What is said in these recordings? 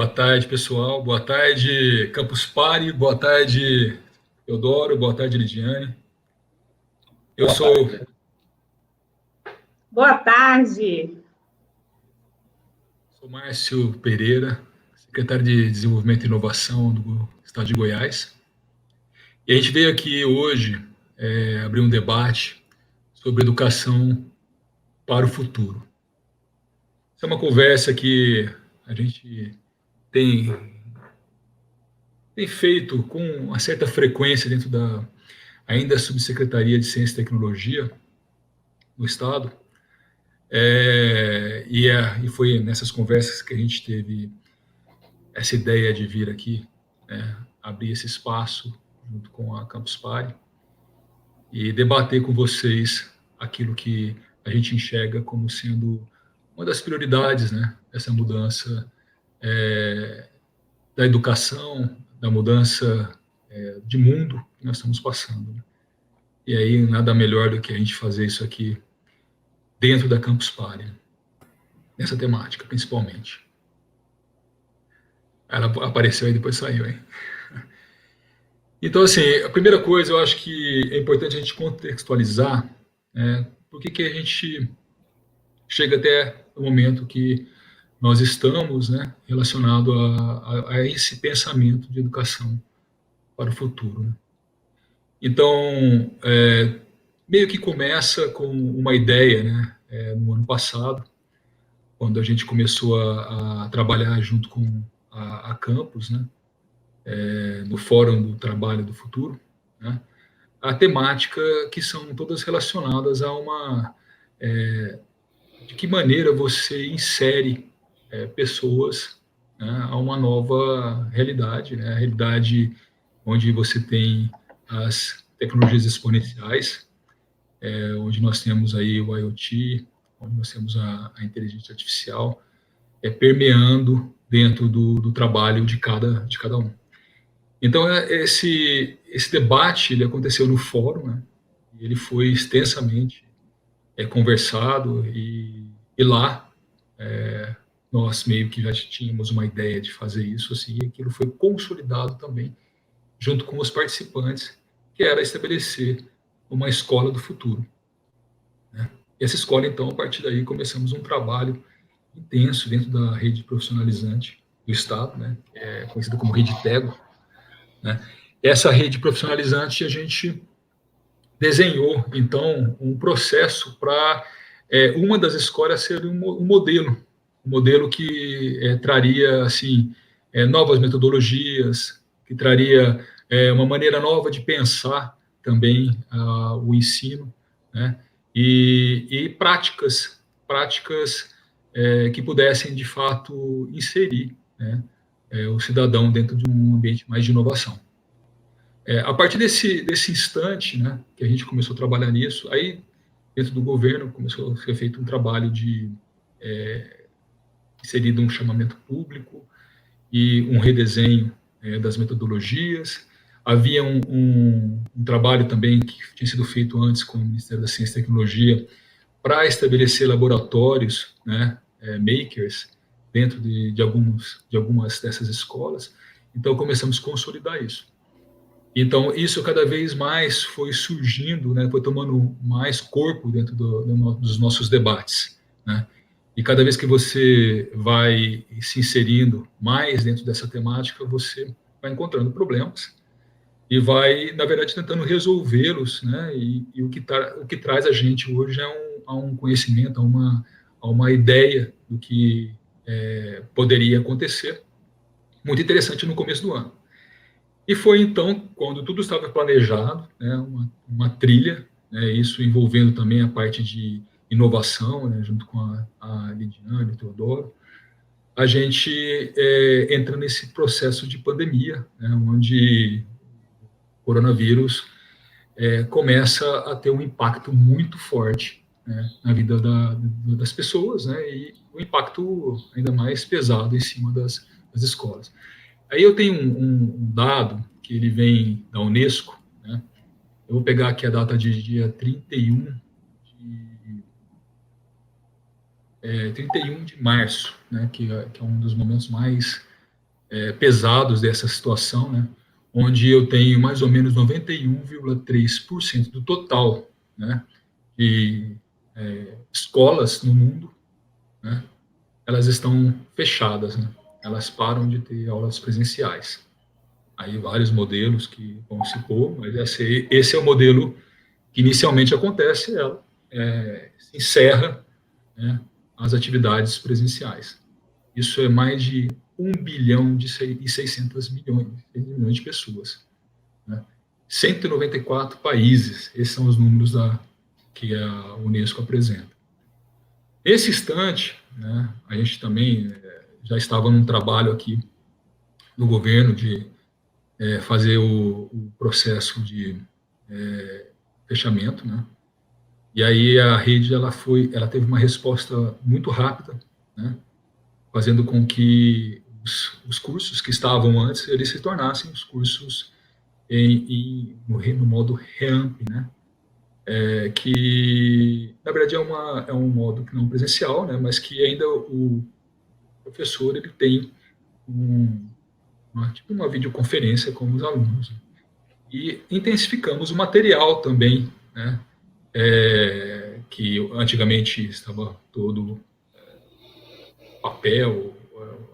Boa tarde, pessoal. Boa tarde, Campus Party. Boa tarde, Eudoro. Boa tarde, Lidiane. Eu sou Boa tarde. Márcio Pereira, secretário de Desenvolvimento e Inovação do Estado de Goiás. E a gente veio aqui hoje abrir um debate sobre educação para o futuro. Essa é uma conversa que a gente tem feito com uma certa frequência dentro da ainda Subsecretaria de Ciência e Tecnologia no Estado. E foi nessas conversas que a gente teve essa ideia de vir aqui, né, abrir esse espaço junto com a Campus Party e debater com vocês aquilo que a gente enxerga como sendo uma das prioridades, né, dessa mudança da educação, da mudança de mundo que nós estamos passando. Né? E aí nada melhor do que a gente fazer isso aqui dentro da Campus Party, nessa temática principalmente. Ela apareceu e depois saiu, hein? Então, assim, a primeira coisa, eu acho que é importante a gente contextualizar, né, por que a gente chega até o momento que nós estamos, né, relacionado a esse pensamento de educação para o futuro. Né? Então, meio que começa com uma ideia, né, no ano passado, quando a gente começou a trabalhar junto com a Campus, né, no Fórum do Trabalho do Futuro, né, a temática que são todas relacionadas a de que maneira você insere pessoas, né, a uma nova realidade, né, a realidade onde você tem as tecnologias exponenciais, onde nós temos aí o IoT, onde nós temos a inteligência artificial, permeando dentro do trabalho de cada um. Então, esse debate ele aconteceu no fórum, né? Ele foi extensamente conversado e lá nós meio que já tínhamos uma ideia de fazer isso, assim, e aquilo foi consolidado também junto com os participantes, que era estabelecer uma escola do futuro. Né? E essa escola, então, a partir daí começamos um trabalho intenso dentro da rede profissionalizante do Estado, né? Conhecida como Rede Tego. Né? Essa rede profissionalizante a gente desenhou, então, um processo para uma das escolas ser um modelo que traria assim novas metodologias, que traria uma maneira nova de pensar também o ensino, né? E práticas que pudessem de fato inserir, né, o cidadão dentro de um ambiente mais de inovação. A partir desse instante, né, que a gente começou a trabalhar nisso, aí dentro do governo começou a ser feito um trabalho de inserido um chamamento público e um redesenho das metodologias. Havia um trabalho também que tinha sido feito antes com o Ministério da Ciência e Tecnologia para estabelecer laboratórios, né, makers, dentro de algumas dessas escolas. Então, começamos a consolidar isso. Então, isso cada vez mais foi surgindo, né, foi tomando mais corpo dentro dos nossos debates. Né? E cada vez que você vai se inserindo mais dentro dessa temática, você vai encontrando problemas e vai, na verdade, tentando resolvê-los. Né? E o que traz a gente hoje a um conhecimento, a uma ideia do que poderia acontecer. Muito interessante no começo do ano. E foi então, quando tudo estava planejado, né, uma trilha, né, isso envolvendo também a parte de inovação, né, junto com a Lidiane, o Teodoro, a gente entra nesse processo de pandemia, né, onde o coronavírus começa a ter um impacto muito forte, né, na vida das pessoas, né, e o impacto ainda mais pesado em cima das escolas. Aí eu tenho um dado que ele vem da Unesco, né? Eu vou pegar aqui a data de dia 31 de março, né? Que é um dos momentos mais pesados dessa situação, né, onde eu tenho mais ou menos 91,3% do total, né, de escolas no mundo, né, elas estão fechadas, né, elas param de ter aulas presenciais. Aí vários modelos que vão se pôr, mas esse é o modelo que inicialmente acontece, ela se encerra, né, as atividades presenciais. Isso é mais de 1,6 bilhão de pessoas, né? 194 países, esses são os números que a Unesco apresenta. Nesse instante, né, a gente também já estava num trabalho aqui no governo de fazer o processo de fechamento, né? E aí a rede ela teve uma resposta muito rápida, né? Fazendo com que os cursos que estavam antes eles se tornassem os cursos no modo REAMP, né? Que na verdade é um modo não presencial, né? Mas que ainda o professor ele tem tipo uma videoconferência com os alunos. E intensificamos o material também, né? Que antigamente estava todo papel,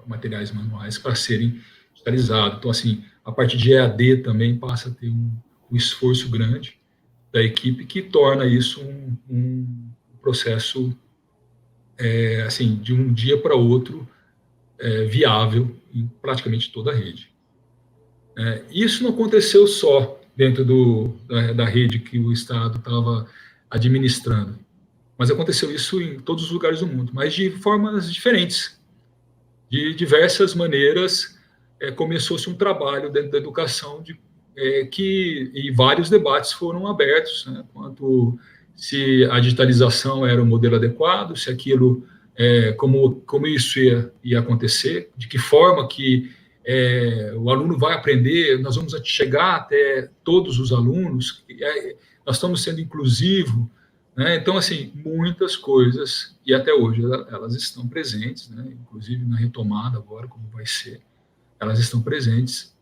materiais manuais para serem digitalizados. Então, assim, a parte de EAD também passa a ter um esforço grande da equipe que torna isso um processo, assim, de um dia para outro, viável em praticamente toda a rede. Isso não aconteceu só dentro da rede que o Estado estava administrando, mas aconteceu isso em todos os lugares do mundo, mas de formas diferentes. De diversas maneiras, começou-se um trabalho dentro da educação e vários debates foram abertos, né, quanto se a digitalização era o modelo adequado, se aquilo, como isso ia acontecer, de que forma que o aluno vai aprender, nós vamos chegar até todos os alunos, nós estamos sendo inclusivos, né? Então, assim, muitas coisas, e até hoje elas estão presentes, né? Inclusive na retomada agora, como vai ser, elas estão presentes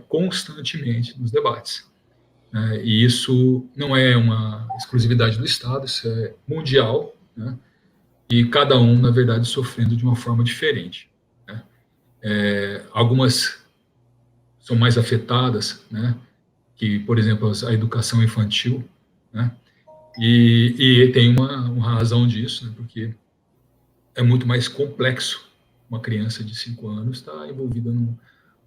constantemente nos debates. Né? E isso não é uma exclusividade do Estado, isso é mundial, né? E cada um, na verdade, sofrendo de uma forma diferente. Né? Algumas são mais afetadas, né? Que, por exemplo, a educação infantil, né? E tem uma razão disso, né? Porque é muito mais complexo uma criança de 5 anos estar envolvida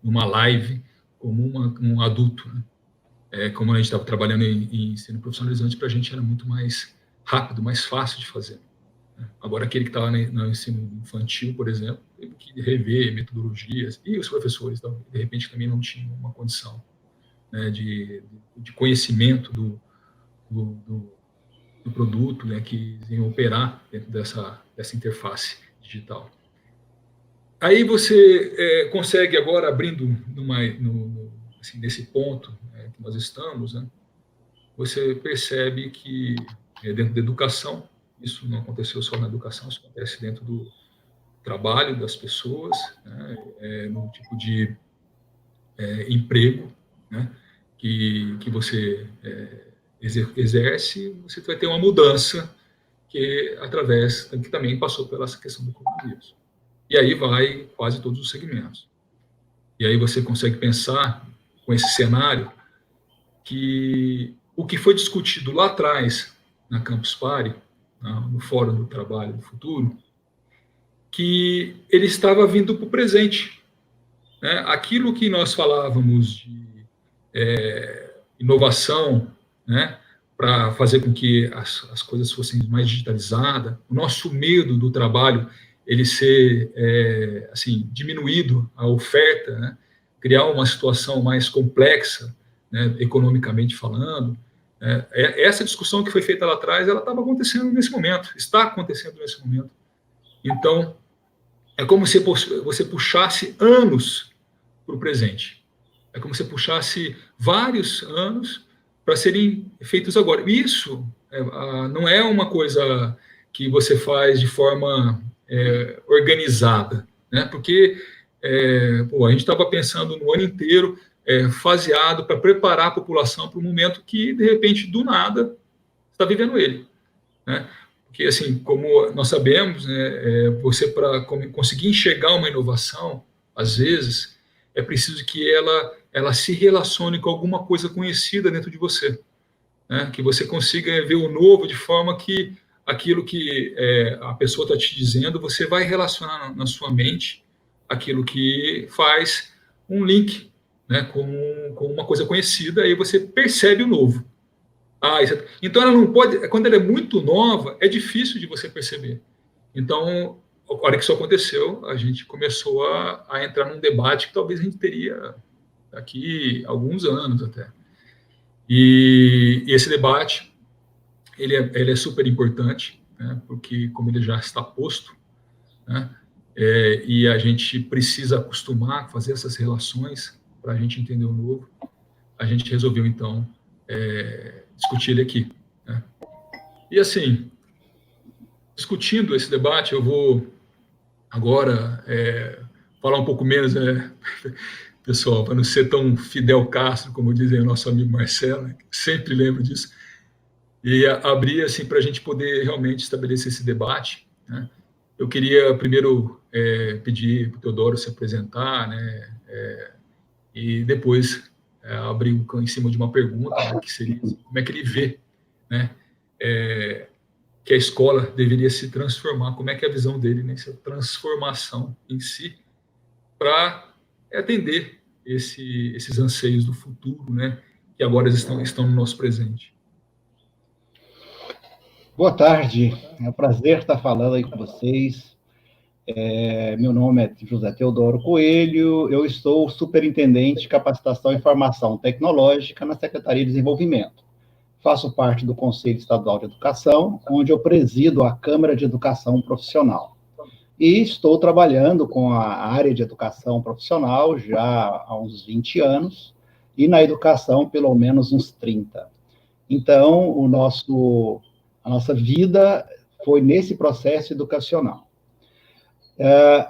numa live como um adulto. Né? Como a gente estava trabalhando em ensino profissionalizante, para a gente era muito mais rápido, mais fácil de fazer. Né? Agora, aquele que estava no ensino infantil, por exemplo, teve que rever metodologias, e os professores, de repente, também não tinham uma condição, né, de conhecimento do produto, né, que iam operar dentro dessa interface digital. Aí você consegue agora, abrindo assim, nesse ponto, né, que nós estamos, né, você percebe que dentro da educação, isso não aconteceu só na educação, isso acontece dentro do trabalho das pessoas, né, no tipo de emprego, né, que você exerce, você vai ter uma mudança que também passou pela essa questão do coronavírus. E aí vai quase todos os segmentos. E aí você consegue pensar com esse cenário que o que foi discutido lá atrás na Campus Party, no Fórum do Trabalho do Futuro, que ele estava vindo para o presente. Né? Aquilo que nós falávamos de inovação, né, para fazer com que as coisas fossem mais digitalizadas, o nosso medo do trabalho ele ser assim diminuído, a oferta, né, criar uma situação mais complexa, né, economicamente falando, essa discussão que foi feita lá atrás, ela estava acontecendo nesse momento, está acontecendo nesse momento. Então, é como se você puxasse anos para o presente. É como se puxasse vários anos para serem feitos agora. Isso não é uma coisa que você faz de forma organizada, né? Porque a gente estava pensando no ano inteiro, faseado para preparar a população para um momento que, de repente, do nada, está vivendo ele, né? Porque, assim, como nós sabemos, né, você, para conseguir enxergar uma inovação, às vezes, é preciso que ela se relacione com alguma coisa conhecida dentro de você, né? Que você consiga ver o novo de forma que aquilo que a pessoa está te dizendo, você vai relacionar na sua mente aquilo que faz um link, né, com uma coisa conhecida, aí você percebe o novo. Então ela não pode, quando ela é muito nova, é difícil de você perceber. Então, a hora que isso aconteceu, a gente começou a entrar num debate que talvez a gente teria daqui a alguns anos até. E esse debate, ele é super importante, né, porque como ele já está posto, né, e a gente precisa acostumar a fazer essas relações para a gente entender o novo, a gente resolveu, então, discutir ele aqui, né. E, assim, discutindo esse debate, eu vou agora falar um pouco menos, pessoal, para não ser tão Fidel Castro, como dizem o nosso amigo Marcelo, né, que sempre lembro disso, e abrir assim, para a gente poder realmente estabelecer esse debate, né. Eu queria primeiro pedir para o Teodoro se apresentar, né, e depois abrir em cima de uma pergunta, né, que seria como é que ele vê, né, que a escola deveria se transformar, como é que é a visão dele nessa transformação em si, para atender esses anseios do futuro, né, que agora estão no nosso presente. Boa tarde, é um prazer estar falando aí com vocês. Meu nome é José Teodoro Coelho, eu estou superintendente de capacitação e formação tecnológica na Secretaria de Desenvolvimento. Faço parte do Conselho Estadual de Educação, onde eu presido a Câmara de Educação Profissional. E estou trabalhando com a área de educação profissional já há uns 20 anos, e na educação pelo menos uns 30. Então, a nossa vida foi nesse processo educacional.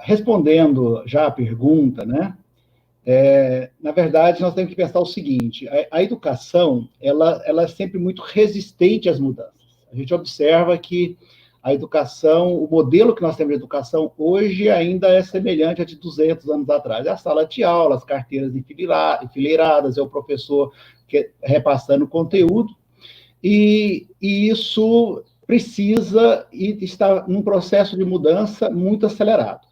Respondendo já a pergunta, né? Na verdade, nós temos que pensar o seguinte: a educação ela é sempre muito resistente às mudanças. A gente observa que a educação, o modelo que nós temos de educação hoje ainda é semelhante a de 200 anos atrás. É a sala de aula, as carteiras enfileiradas, é o professor repassando conteúdo, e isso precisa e está num processo de mudança muito acelerado.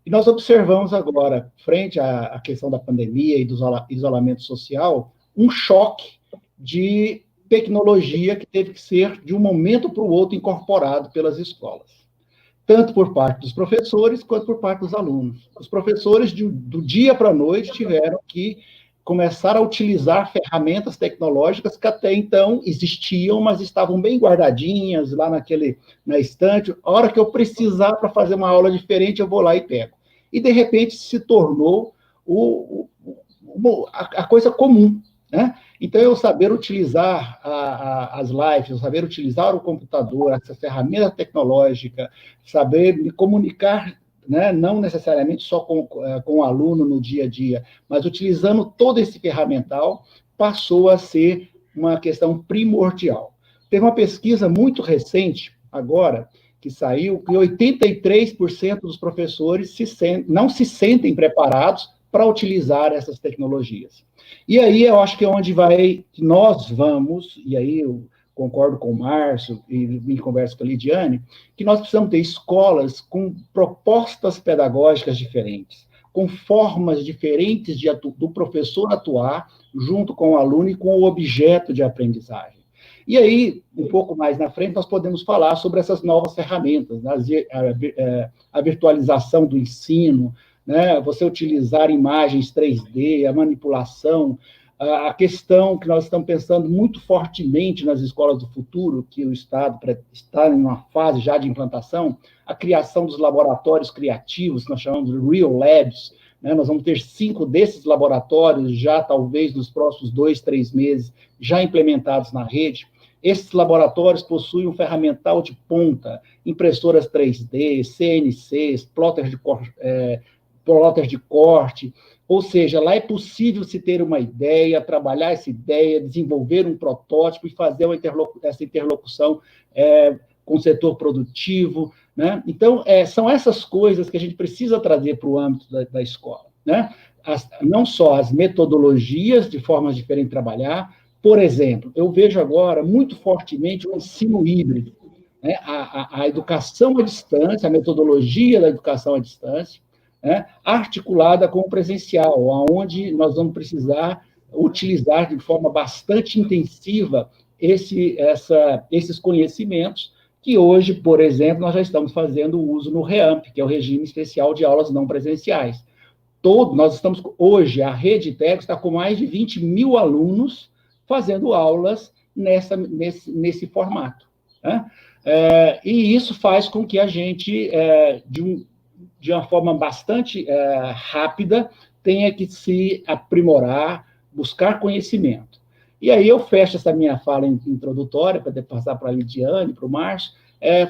E nós observamos agora, frente à questão da pandemia e do isolamento social, um choque de tecnologia que teve que ser, de um momento para o outro, incorporado pelas escolas, tanto por parte dos professores quanto por parte dos alunos. Os professores, do dia para a noite, tiveram que começar a utilizar ferramentas tecnológicas que até então existiam, mas estavam bem guardadinhas lá na estante. A hora que eu precisar para fazer uma aula diferente, eu vou lá e pego. E, de repente, se tornou a coisa comum, né? Então, eu saber utilizar as lives, eu saber utilizar o computador, essa ferramenta tecnológica, saber me comunicar, né, não necessariamente só com o aluno no dia a dia, mas utilizando todo esse ferramental, passou a ser uma questão primordial. Teve uma pesquisa muito recente, agora, que saiu, que 83% dos professores não se sentem preparados para utilizar essas tecnologias. E aí eu acho que é onde nós vamos, e aí eu concordo com o Márcio e me converso com a Lidiane, que nós precisamos ter escolas com propostas pedagógicas diferentes, com formas diferentes do professor atuar junto com o aluno e com o objeto de aprendizagem. E aí, um pouco mais na frente, nós podemos falar sobre essas novas ferramentas, né? A virtualização do ensino, né? Você utilizar imagens 3D, a manipulação, a questão que nós estamos pensando muito fortemente nas escolas do futuro, que o Estado está em uma fase já de implantação, a criação dos laboratórios criativos, que nós chamamos de Real Labs, né? Nós vamos ter 5 desses laboratórios já, talvez, nos próximos 2, 3 meses, já implementados na rede. Esses laboratórios possuem um ferramental de ponta, impressoras 3D, CNCs, plotters plotter de corte, ou seja, lá é possível se ter uma ideia, trabalhar essa ideia, desenvolver um protótipo e fazer essa interlocução com o setor produtivo, né? Então, são essas coisas que a gente precisa trazer para o âmbito da escola, né? Não só as metodologias de formas diferentes de trabalhar. Por exemplo, eu vejo agora muito fortemente o ensino híbrido, né? A educação à distância, a metodologia da educação à distância, né? Articulada com o presencial, onde nós vamos precisar utilizar de forma bastante intensiva esses conhecimentos, que hoje, por exemplo, nós já estamos fazendo uso no REAMP, que é o Regime Especial de Aulas Não Presenciais. Nós estamos, hoje, a Rede Teco está com mais de 20 mil alunos fazendo aulas nesse formato, né? E isso faz com que a gente, de uma forma bastante rápida, tenha que se aprimorar, buscar conhecimento. E aí eu fecho essa minha fala introdutória, para passar para a Lidiane, para o Márcio,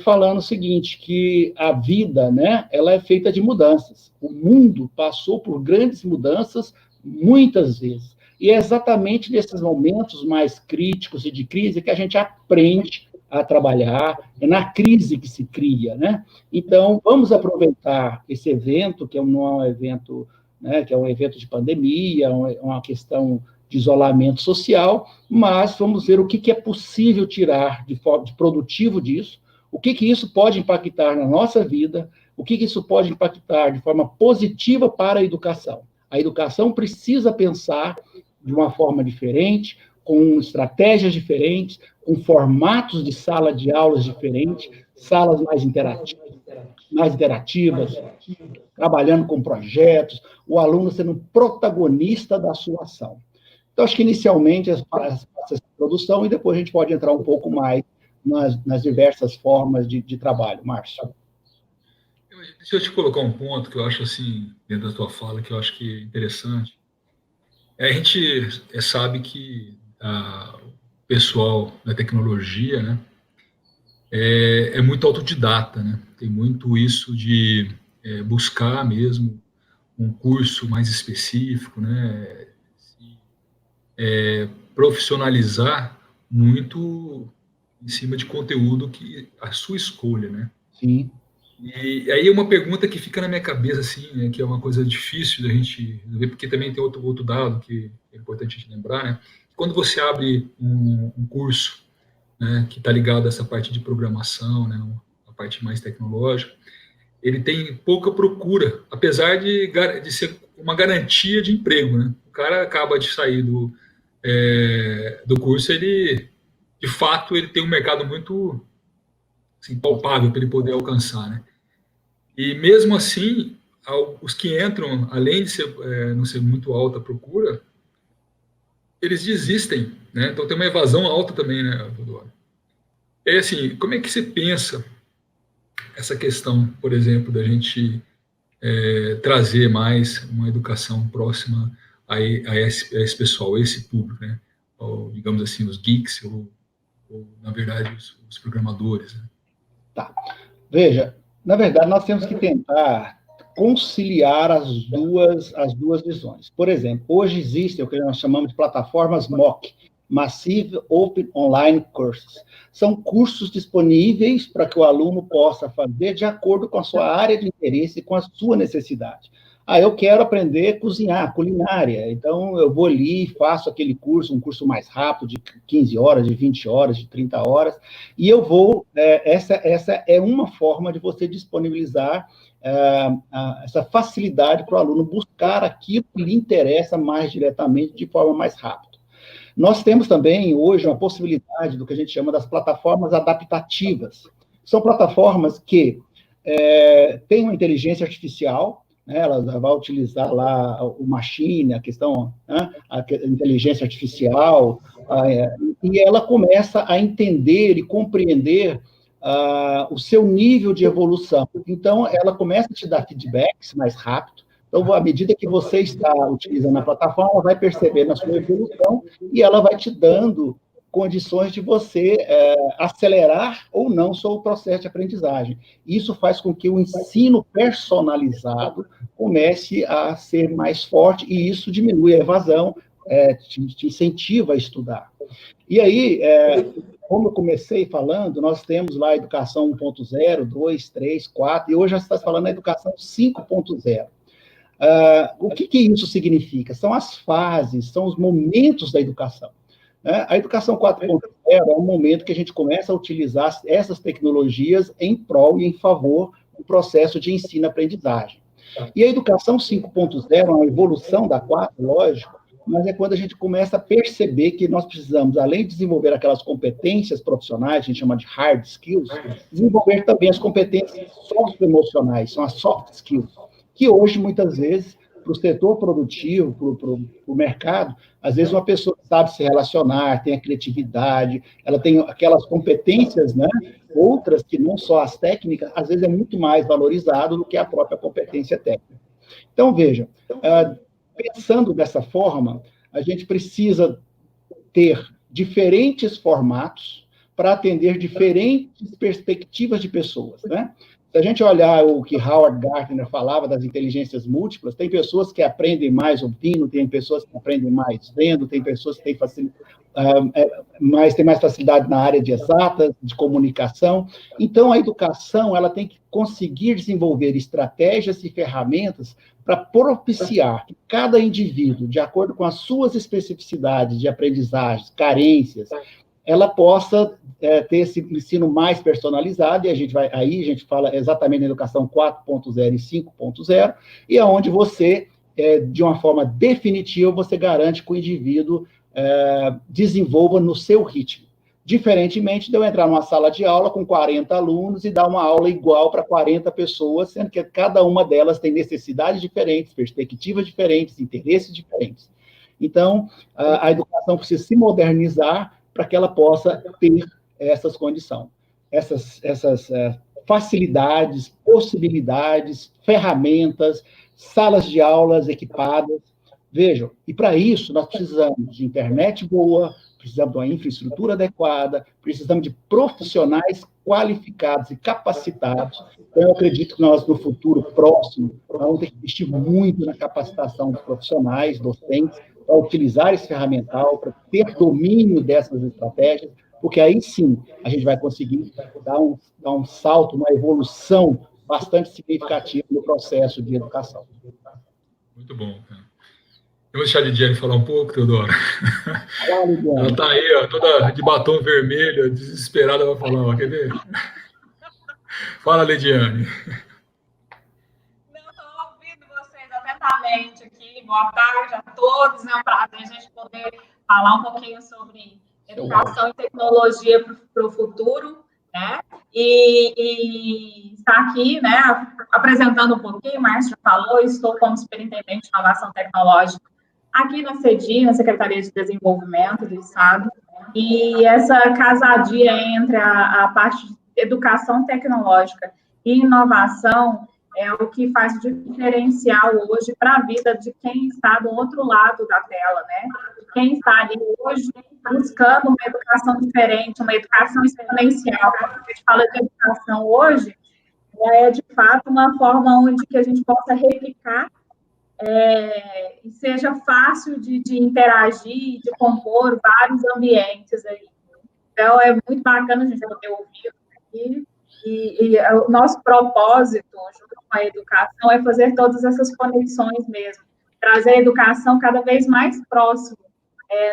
falando o seguinte, que a vida, né, ela é feita de mudanças. O mundo passou por grandes mudanças muitas vezes. E é exatamente nesses momentos mais críticos e de crise que a gente aprende a trabalhar, é na crise que se cria, né? Então, vamos aproveitar esse evento, que não é um evento, né, que é um evento de pandemia, uma questão de isolamento social, mas vamos ver o que é possível tirar de produtivo disso, o que isso pode impactar na nossa vida, o que isso pode impactar de forma positiva para a educação. A educação precisa pensar de uma forma diferente, com estratégias diferentes, com formatos de sala de aulas diferentes, salas mais interativas, trabalhando com projetos, o aluno sendo protagonista da sua ação. Então, acho que inicialmente essa produção, e depois a gente pode entrar um pouco mais nas diversas formas de trabalho. Márcio. Deixa eu te colocar um ponto que eu acho, assim, dentro da tua fala, que eu acho que é interessante. A gente sabe que o pessoal da tecnologia, né, é muito autodidata, né? Tem muito isso de buscar mesmo um curso mais específico, né? Profissionalizar muito em cima de conteúdo que a sua escolha, né? Sim. E aí uma pergunta que fica na minha cabeça, assim, né, que é uma coisa difícil da gente resolver, porque também tem outro dado que é importante a gente lembrar, né? Quando você abre um curso, né, que está ligado a essa parte de programação, né, a parte mais tecnológica, ele tem pouca procura, apesar de ser uma garantia de emprego, né? O cara acaba de sair do curso, ele, de fato, ele tem um mercado muito, assim, palpável para ele poder alcançar, né? E mesmo assim, os que entram, além de não ser muito alta a procura, eles desistem, né? Então tem uma evasão alta também, né, Teodoro? É assim, como é que você pensa essa questão, por exemplo, da gente trazer mais uma educação próxima a esse pessoal, a esse público, né? Ou, digamos assim, os geeks, ou na verdade, os programadores, né? Tá. Veja, na verdade, nós temos que tentar conciliar as duas visões. Por exemplo, hoje existem o que nós chamamos de plataformas MOOC, Massive Open Online Courses. São cursos disponíveis para que o aluno possa fazer de acordo com a sua área de interesse e com a sua necessidade. Eu quero aprender a cozinhar, culinária, então eu vou ali e faço aquele curso, um curso mais rápido, de 15 horas, de 20 horas, de 30 horas, e eu vou, essa é uma forma de você disponibilizar essa facilidade para o aluno buscar aquilo que lhe interessa mais diretamente, de forma mais rápida. Nós temos também, hoje, uma possibilidade do que a gente chama das plataformas adaptativas. São plataformas que têm uma inteligência artificial, né, ela vai utilizar lá o machine, a questão, né, a inteligência artificial, e ela começa a entender e compreender o seu nível de evolução. Então, ela começa a te dar feedbacks mais rápido. Então, à medida que você está utilizando a plataforma, ela vai perceber na sua evolução e ela vai te dando condições de você acelerar ou não o seu processo de aprendizagem. Isso faz com que o ensino personalizado comece a ser mais forte, e isso diminui a evasão, te incentiva a estudar. E aí, como eu comecei falando, nós temos lá a educação 1.0, 2, 3, 4, e hoje já está falando da educação 5.0. O que isso significa? São as fases, são os momentos da educação. A educação 4.0 é um momento que a gente começa a utilizar essas tecnologias em prol e em favor do processo de ensino-aprendizagem. E a educação 5.0 é uma evolução da 4, lógico, mas é quando a gente começa a perceber que nós precisamos, além de desenvolver aquelas competências profissionais, a gente chama de hard skills, desenvolver também as competências socioemocionais, são as soft skills, que hoje, muitas vezes, para o setor produtivo, para o mercado, às vezes uma pessoa sabe se relacionar, tem a criatividade, ela tem aquelas competências, né? Outras que não só as técnicas, às vezes é muito mais valorizado do que a própria competência técnica. Então, veja, pensando dessa forma, a gente precisa ter diferentes formatos para atender diferentes perspectivas de pessoas, né? Se a gente olhar o que Howard Gardner falava das inteligências múltiplas, tem pessoas que aprendem mais ouvindo, tem pessoas que aprendem mais vendo, tem pessoas que têm mais facilidade na área de exatas, de comunicação. Então, a educação ela tem que conseguir desenvolver estratégias e ferramentas para propiciar que cada indivíduo, de acordo com as suas especificidades de aprendizagem, carências, ela possa ter esse ensino mais personalizado, e aí a gente fala exatamente na educação 4.0 e 5.0, e é onde você, de uma forma definitiva, você garante que o indivíduo desenvolva no seu ritmo. Diferentemente de eu entrar numa sala de aula com 40 alunos e dar uma aula igual para 40 pessoas, sendo que cada uma delas tem necessidades diferentes, perspectivas diferentes, interesses diferentes. Então, a educação precisa se modernizar para que ela possa ter essas condições, essas facilidades, possibilidades, ferramentas, salas de aulas equipadas. Vejam, e para isso nós precisamos de internet boa, precisamos de uma infraestrutura adequada, precisamos de profissionais qualificados e capacitados. Então, eu acredito que nós, no futuro próximo, vamos ter que investir muito na capacitação dos profissionais, docentes, para utilizar esse ferramental, para ter domínio dessas estratégias, porque aí sim a gente vai conseguir dar um salto, uma evolução bastante significativa no processo de educação. Muito bom, cara. Eu vou deixar a Lidiane falar um pouco, Teodoro. Ela está aí, ó, toda de batom vermelho, desesperada para falar, ó, quer ver? Fala, Lidiane. Estou ouvindo vocês atentamente aqui. Boa tarde a todos. É um prazer a gente poder falar um pouquinho sobre educação e tecnologia para o futuro, né? E estar aqui, né, apresentando um pouquinho, o Márcio já falou, estou como superintendente de inovação tecnológica aqui na CEDI, na Secretaria de Desenvolvimento do Estado, e essa casadia entre a parte de educação tecnológica e inovação é o que faz diferencial hoje para a vida de quem está do outro lado da tela, né? Quem está ali hoje buscando uma educação diferente, uma educação exponencial. Quando a gente fala de educação hoje, é de fato uma forma onde que a gente possa replicar e seja fácil de interagir, de compor vários ambientes aí. Então, é muito bacana a gente poder ouvir aqui. E o nosso propósito, junto com a educação, é fazer todas essas conexões mesmo, trazer a educação cada vez mais próximo,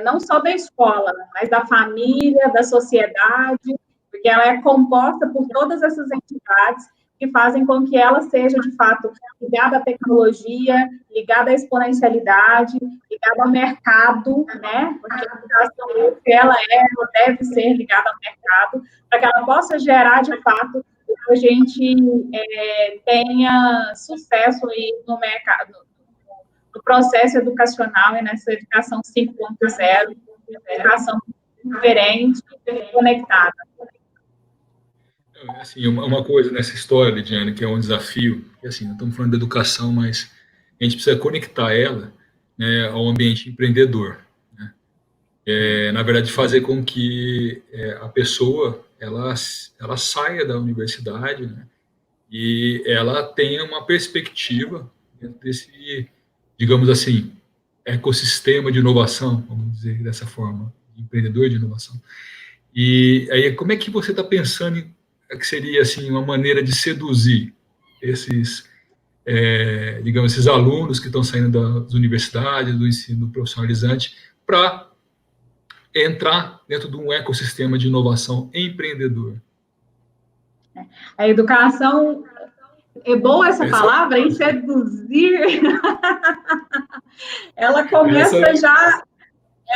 não só da escola, mas da família, da sociedade, porque ela é composta por todas essas entidades que fazem com que ela seja, de fato, ligada à tecnologia, ligada à exponencialidade, ligada ao mercado, né? Porque a educação, ela deve ser ligada ao mercado, para que ela possa gerar, de fato, que a gente tenha sucesso aí no mercado, no processo educacional e nessa educação 5.0, educação diferente e conectada. Assim, uma coisa nessa história, Lidiane, que é um desafio, que assim, nós estamos falando de educação, mas a gente precisa conectar ela, né, ao ambiente empreendedor, né? na verdade, fazer com que a pessoa ela saia da universidade, né, e ela tenha uma perspectiva dentro desse, digamos assim, ecossistema de inovação, vamos dizer dessa forma, empreendedor de inovação. E aí, como é que você está pensando que seria assim uma maneira de seduzir esses, digamos, esses alunos que estão saindo das universidades, do ensino profissionalizante, para entrar dentro de um ecossistema de inovação empreendedor? A educação, é boa essa palavra, em seduzir, ela começa já,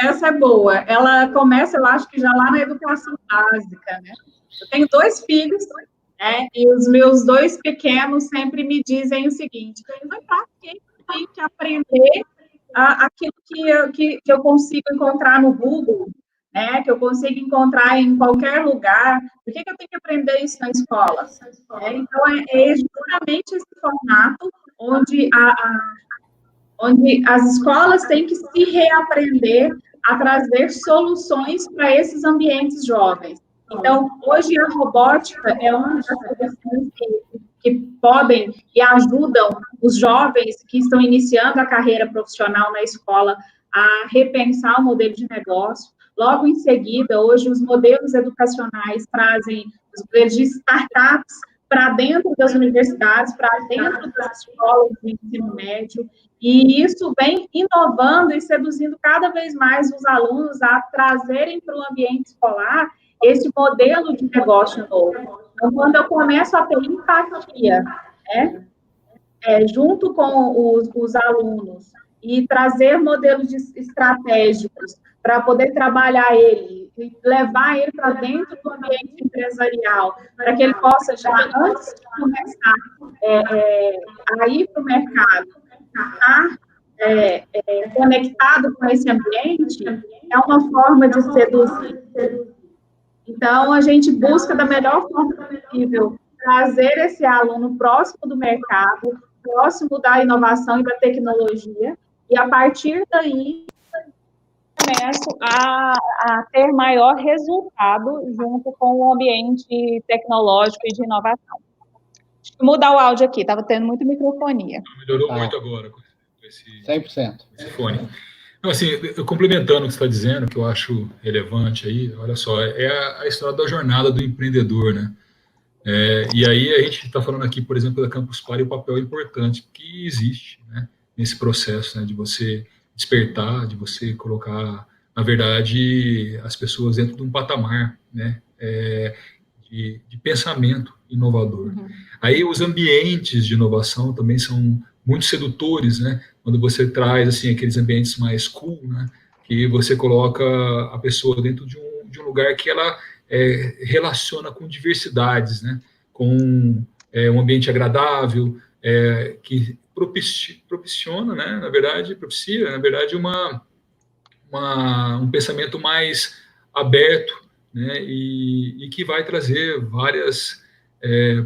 essa é boa, ela começa, eu acho que já lá na educação básica, né? Eu tenho 2 filhos, né? E os meus 2 pequenos sempre me dizem o seguinte: mas para que tem que aprender aquilo que eu consigo encontrar no Google, né? Que eu consigo encontrar em qualquer lugar? Por que eu tenho que aprender isso na escola? Então, é justamente esse formato onde as escolas têm que se reaprender a trazer soluções para esses ambientes jovens. Então, hoje a robótica é uma das soluções que podem e ajudam os jovens que estão iniciando a carreira profissional na escola a repensar o modelo de negócio. Logo em seguida, hoje os modelos educacionais trazem os modelos de startups para dentro das universidades, para dentro das escolas de ensino médio, e isso vem inovando e seduzindo cada vez mais os alunos a trazerem para o ambiente escolar esse modelo de negócio novo. Então, quando eu começo a ter empatia, né, junto com os alunos, e trazer modelos estratégicos para poder trabalhar ele, e levar ele para dentro do ambiente empresarial, para que ele possa já, antes de começar a ir para o mercado, estar conectado com esse ambiente, é uma forma de seduzir. Então, a gente busca da melhor forma possível trazer esse aluno próximo do mercado, próximo da inovação e da tecnologia, e a partir daí começo a ter maior resultado junto com o ambiente tecnológico e de inovação. Deixa eu mudar o áudio aqui, estava tendo muita microfonia. Melhorou muito agora com esse 100%. Esse fone. Então, assim, complementando o que você está dizendo, que eu acho relevante aí, olha só, é a história da jornada do empreendedor, né? E aí a gente está falando aqui, por exemplo, da Campus Party, o papel importante que existe, né, nesse processo, né, de você despertar, de você colocar, na verdade, as pessoas dentro de um patamar, né, de pensamento inovador. Uhum. Aí os ambientes de inovação também são muito sedutores, né, quando você traz assim aqueles ambientes mais cool, né, que você coloca a pessoa dentro de um lugar que ela relaciona com diversidades, né, com um ambiente agradável, que propiciona, né, propicia, na verdade, um pensamento mais aberto, né, e que vai trazer várias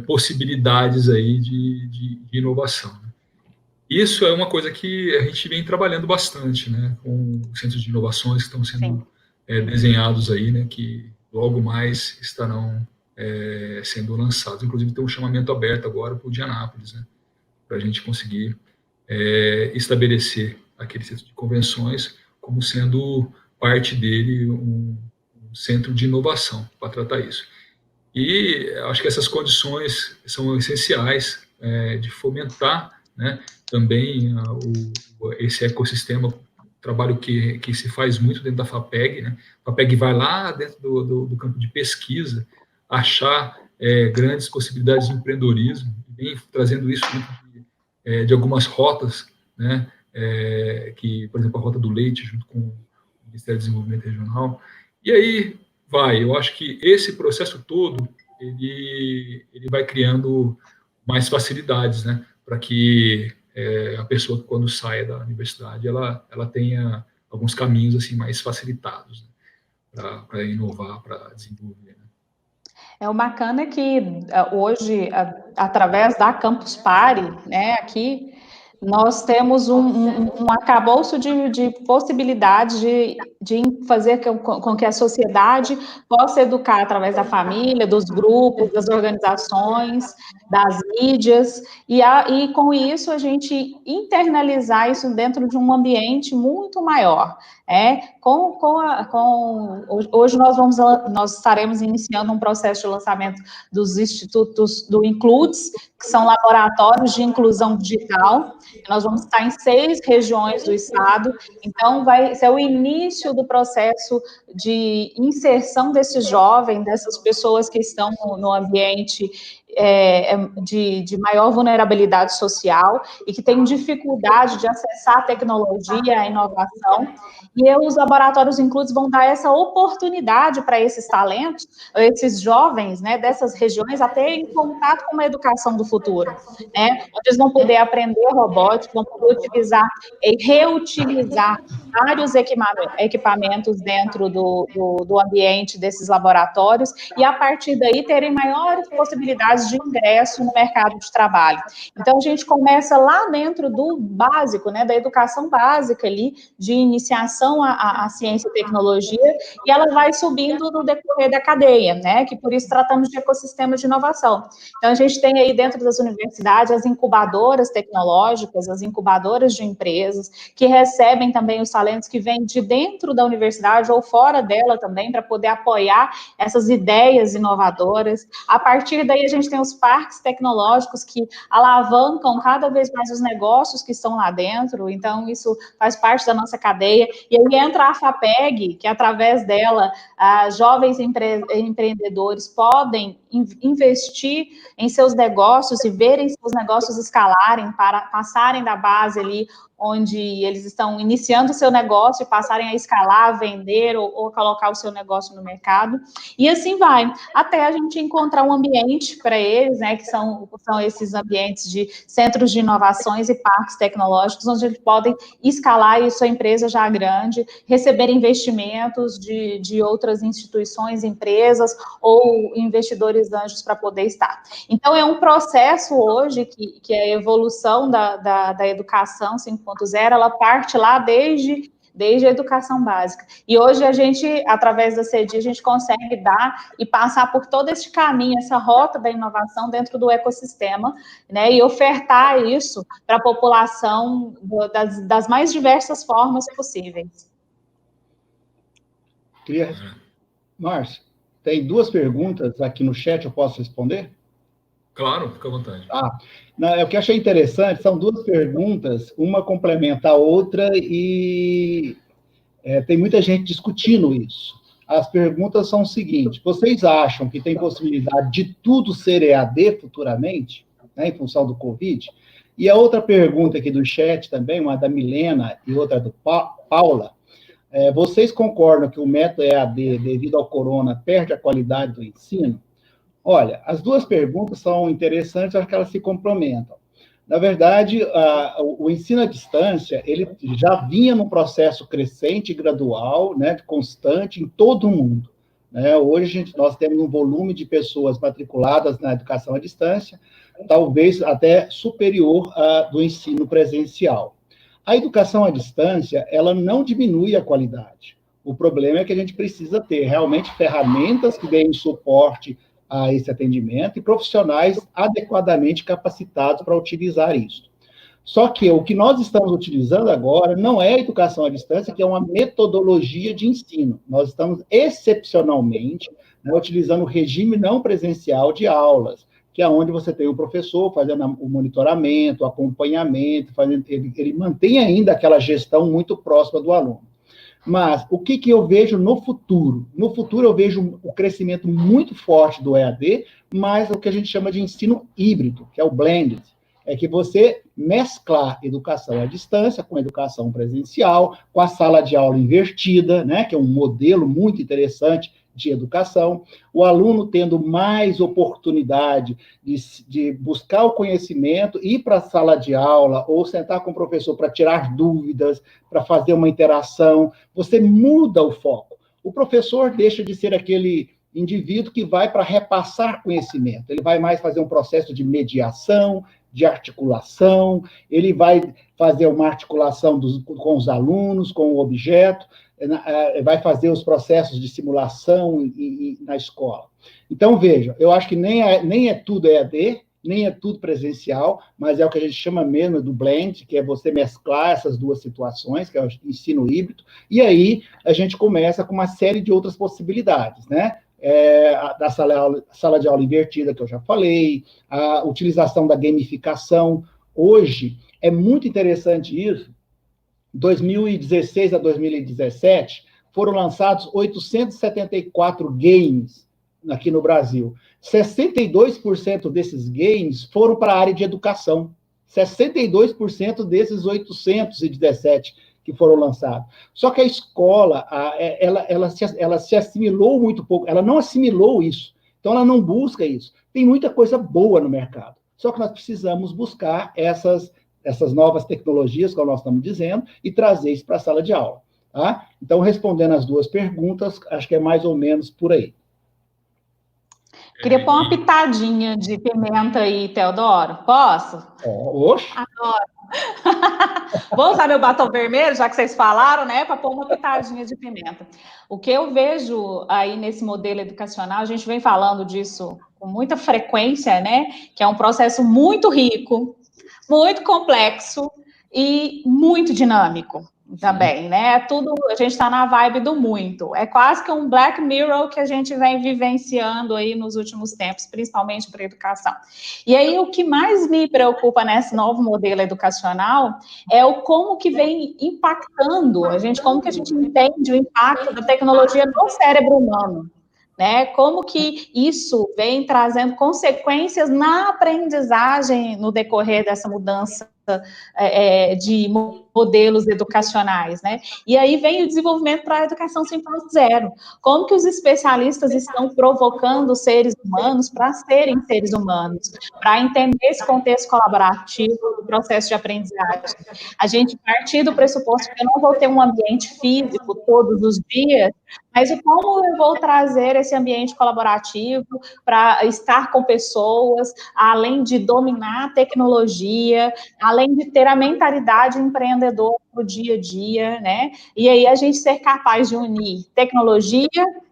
possibilidades aí de inovação. Isso é uma coisa que a gente vem trabalhando bastante, né, com os centros de inovações que estão sendo desenhados aí, né, que logo mais estarão sendo lançados. Inclusive tem um chamamento aberto agora para o de Anápolis, né, para a gente conseguir estabelecer aquele centro de convenções como sendo parte dele um centro de inovação para tratar isso. E acho que essas condições são essenciais de fomentar, né, também esse ecossistema, trabalho que se faz muito dentro da FAPEG, né? A FAPEG vai lá dentro do campo de pesquisa, achar grandes possibilidades de empreendedorismo, vem trazendo isso de algumas rotas, né? Que, por exemplo, a Rota do Leite, junto com o Ministério do Desenvolvimento Regional. E aí eu acho que esse processo todo, ele vai criando mais facilidades, né? Para que a pessoa, quando saia da universidade, ela tenha alguns caminhos assim mais facilitados, né, para inovar, para desenvolver. Né? O bacana é que hoje, através da Campus Party, né, aqui nós temos um arcabouço de possibilidades de fazer com que a sociedade possa educar através da família, dos grupos, das organizações, das mídias, e com isso a gente internalizar isso dentro de um ambiente muito maior. Hoje nós estaremos iniciando um processo de lançamento dos institutos do Includes, que são laboratórios de inclusão digital. Nós vamos estar em 6 regiões do estado, então vai ser o início do processo de inserção desses jovens, dessas pessoas que estão no ambiente de maior vulnerabilidade social e que têm dificuldade de acessar a tecnologia, a inovação, e os laboratórios inclusos vão dar essa oportunidade para esses talentos, esses jovens, né, dessas regiões, a terem contato com a educação do futuro, né, onde eles vão poder aprender robótica, vão poder utilizar e reutilizar vários equipamentos dentro do ambiente desses laboratórios, e a partir daí terem maiores possibilidades de ingresso no mercado de trabalho. Então, a gente começa lá dentro do básico, né, da educação básica ali, de iniciação à ciência e tecnologia, e ela vai subindo no decorrer da cadeia, né, que por isso tratamos de ecossistema de inovação. Então, a gente tem aí dentro das universidades as incubadoras tecnológicas, as incubadoras de empresas, que recebem também os talentos que vêm de dentro da universidade ou fora dela também, para poder apoiar essas ideias inovadoras. A partir daí, a gente tem os parques tecnológicos que alavancam cada vez mais os negócios que estão lá dentro, então isso faz parte da nossa cadeia. E aí entra a FAPEG, que através dela, jovens empreendedores podem investir em seus negócios e verem seus negócios escalarem, para passarem da base ali, onde eles estão iniciando o seu negócio e passarem a escalar, vender ou colocar o seu negócio no mercado. E assim vai, até a gente encontrar um ambiente para eles, né, que são esses ambientes de centros de inovações e parques tecnológicos, onde eles podem escalar e sua empresa já grande, receber investimentos de outras instituições, empresas ou investidores anjos para poder estar. Então, é um processo hoje que a evolução da educação 5.0, ela parte lá desde a educação básica. E hoje a gente, através da CEDI, a gente consegue dar e passar por todo esse caminho, essa rota da inovação dentro do ecossistema, né, e ofertar isso para a população das mais diversas formas possíveis. Márcio, tem 2 perguntas aqui no chat, eu posso responder? Claro, fica à vontade. O que eu achei interessante, são 2 perguntas, uma complementa a outra e tem muita gente discutindo isso. As perguntas são o seguinte: vocês acham que tem possibilidade de tudo ser EAD futuramente, né, em função do Covid? E a outra pergunta aqui do chat também, uma da Milena e outra do Paula, vocês concordam que o método EAD, devido ao corona, perde a qualidade do ensino? Olha, as 2 perguntas são interessantes, acho que elas se complementam. Na verdade, o ensino à distância, ele já vinha num processo crescente, gradual, né, constante em todo o mundo, né? Hoje, nós temos um volume de pessoas matriculadas na educação à distância, talvez até superior do ensino presencial. A educação à distância, ela não diminui a qualidade. O problema é que a gente precisa ter realmente ferramentas que deem suporte a esse atendimento e profissionais adequadamente capacitados para utilizar isso. Só que o que nós estamos utilizando agora não é a educação à distância, que é uma metodologia de ensino. Nós estamos excepcionalmente, né, utilizando o regime não presencial de aulas, que é onde você tem o professor fazendo o monitoramento, o acompanhamento, ele mantém ainda aquela gestão muito próxima do aluno. Mas o que eu vejo no futuro? No futuro eu vejo o crescimento muito forte do EAD, mas o que a gente chama de ensino híbrido, que é o blended. É que você mesclar educação à distância com educação presencial, com a sala de aula invertida, né, que é um modelo muito interessante de educação, o aluno tendo mais oportunidade de buscar o conhecimento, ir para a sala de aula, ou sentar com o professor para tirar dúvidas, para fazer uma interação, você muda o foco. O professor deixa de ser aquele indivíduo que vai para repassar conhecimento, ele vai mais fazer um processo de mediação, de articulação, ele vai fazer uma articulação com os alunos, com o objeto, vai fazer os processos de simulação na escola. Então, veja, eu acho que nem é tudo EAD, nem é tudo presencial, mas é o que a gente chama mesmo do blend, que é você mesclar essas duas situações, que é o ensino híbrido, e aí a gente começa com uma série de outras possibilidades, né? Da sala de aula invertida, que eu já falei, a utilização da gamificação. Hoje, é muito interessante isso. 2016 a 2017, foram lançados 874 games aqui no Brasil. 62% desses games foram para a área de educação. 62% desses 817 que foram lançados. Só que a escola, ela se assimilou muito pouco, ela não assimilou isso, então ela não busca isso. Tem muita coisa boa no mercado, só que nós precisamos buscar essas novas tecnologias, como nós estamos dizendo, e trazer isso para a sala de aula. Tá? Então, respondendo as duas perguntas, acho que é mais ou menos por aí. Queria pôr uma pitadinha de pimenta aí, Teodoro. Posso? Oxe! Adoro. Vou usar meu batom vermelho, já que vocês falaram, né, para pôr uma pitadinha de pimenta. O que eu vejo aí nesse modelo educacional, a gente vem falando disso com muita frequência, né, que é um processo muito rico, muito complexo e muito dinâmico também, né? Tudo, a gente está na vibe do muito. É quase que um Black Mirror que a gente vem vivenciando aí nos últimos tempos, principalmente para a educação. E aí, o que mais me preocupa nesse novo modelo educacional é o como que vem impactando como que a gente entende o impacto da tecnologia no cérebro humano. Né? Como que isso vem trazendo consequências na aprendizagem no decorrer dessa mudança de modelos educacionais, né? E aí vem o desenvolvimento para a educação 5.0. Como que os especialistas estão provocando os seres humanos para serem seres humanos, para entender esse contexto colaborativo do processo de aprendizagem. A gente partir do pressuposto que eu não vou ter um ambiente físico todos os dias, mas como eu vou trazer esse ambiente colaborativo para estar com pessoas, além de dominar a tecnologia, além de ter a mentalidade empreendedora no dia a dia, né? E aí a gente ser capaz de unir tecnologia,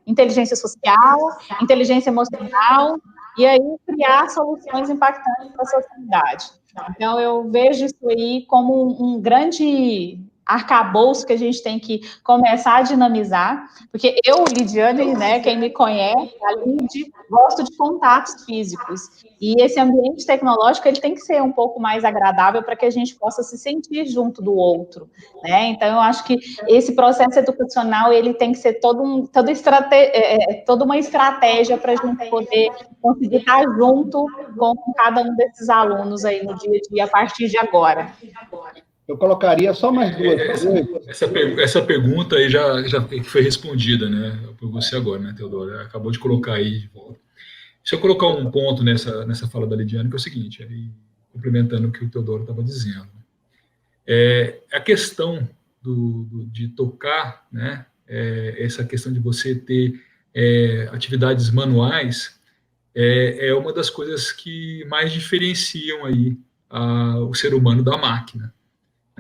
inteligência social, inteligência emocional, e aí criar soluções impactantes para a sociedade. Então, eu vejo isso aí como um grande arcabouço que a gente tem que começar a dinamizar, porque eu, Lidiane, né, quem me conhece, a Lid, gosto de contatos físicos, e esse ambiente tecnológico, ele tem que ser um pouco mais agradável para que a gente possa se sentir junto do outro, né, então eu acho que esse processo educacional, ele tem que ser toda uma estratégia para a gente poder conseguir estar junto com cada um desses alunos aí no dia a dia, a partir de agora. Eu colocaria só mais duas coisas. Essa pergunta aí já foi respondida, né, por você agora, né, Teodoro? Acabou de colocar aí de volta. Deixa eu colocar um ponto nessa fala da Lidiane, que é o seguinte, aí, complementando o que o Teodoro estava dizendo. A questão de tocar, né, essa questão de você ter atividades manuais, é uma das coisas que mais diferenciam aí o ser humano da máquina.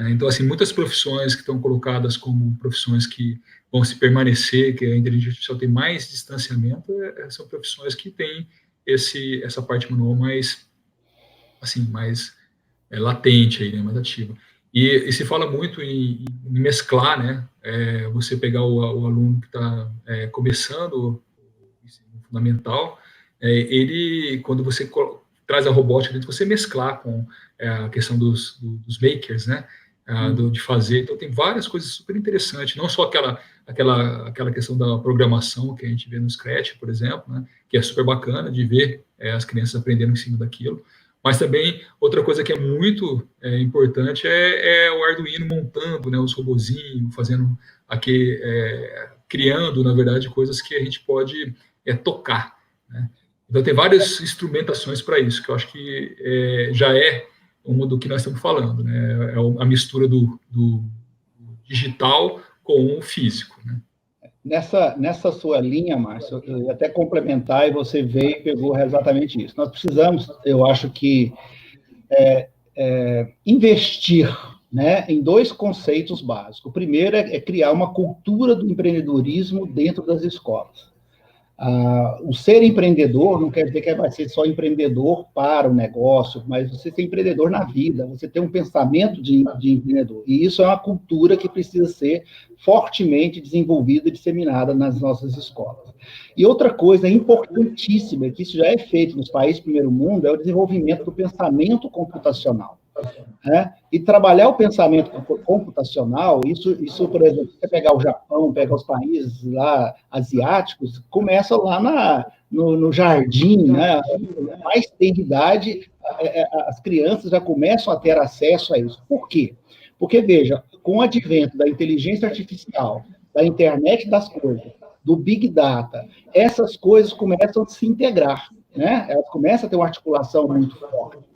Então, assim, muitas profissões que estão colocadas como profissões que vão se permanecer, que a inteligência artificial tem mais distanciamento, são profissões que têm essa parte manual mais latente, aí, né, mais ativa. E se fala muito em mesclar, né, você pegar o aluno que está começando o ensino fundamental, ele, quando você traz a robótica dentro, você mesclar com a questão dos makers, né, de fazer. Então, tem várias coisas super interessantes, não só aquela questão da programação que a gente vê no Scratch, por exemplo, né, que é super bacana de ver as crianças aprendendo em cima daquilo, mas também outra coisa que é muito importante é o Arduino montando, né, os robozinhos, fazendo aqui, criando, na verdade, coisas que a gente pode tocar, né? Então, tem várias instrumentações para isso, que eu acho que já é uma do que nós estamos falando, né? É a mistura do digital com o físico, né? Nessa sua linha, Márcio, eu ia até complementar, e você veio e pegou exatamente isso. Nós precisamos, eu acho que, investir, né, em dois conceitos básicos. O primeiro é criar uma cultura do empreendedorismo dentro das escolas. O ser empreendedor não quer dizer que vai ser só empreendedor para o negócio, mas você ser empreendedor na vida, você tem um pensamento de empreendedor. E isso é uma cultura que precisa ser fortemente desenvolvida e disseminada nas nossas escolas. E outra coisa importantíssima, que isso já é feito nos países do primeiro mundo, é o desenvolvimento do pensamento computacional. Né? E trabalhar o pensamento computacional, isso, por exemplo, se você pegar o Japão, pegar os países lá asiáticos, começa lá no jardim, né? Mais tem idade, as crianças já começam a ter acesso a isso. Por quê? Porque, veja, com o advento da inteligência artificial, da internet das coisas, do Big Data, essas coisas começam a se integrar, né? Elas começam a ter uma articulação muito forte.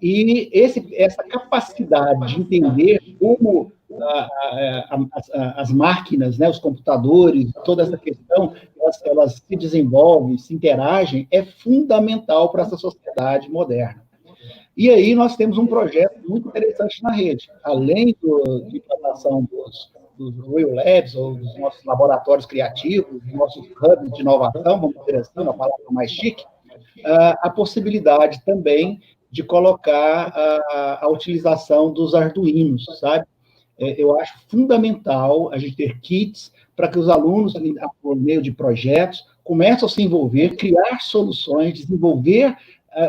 E essa capacidade de entender como as máquinas, né, os computadores, toda essa questão, elas se desenvolvem, se interagem, é fundamental para essa sociedade moderna. E aí nós temos um projeto muito interessante na rede. Além de implantação dos Real Labs, ou dos nossos laboratórios criativos, dos nossos hubs de inovação, vamos dizer assim, uma palavra mais chique, a possibilidade também de colocar a utilização dos arduinos, sabe? Eu acho fundamental a gente ter kits para que os alunos, por meio de projetos, comecem a se envolver, criar soluções, desenvolver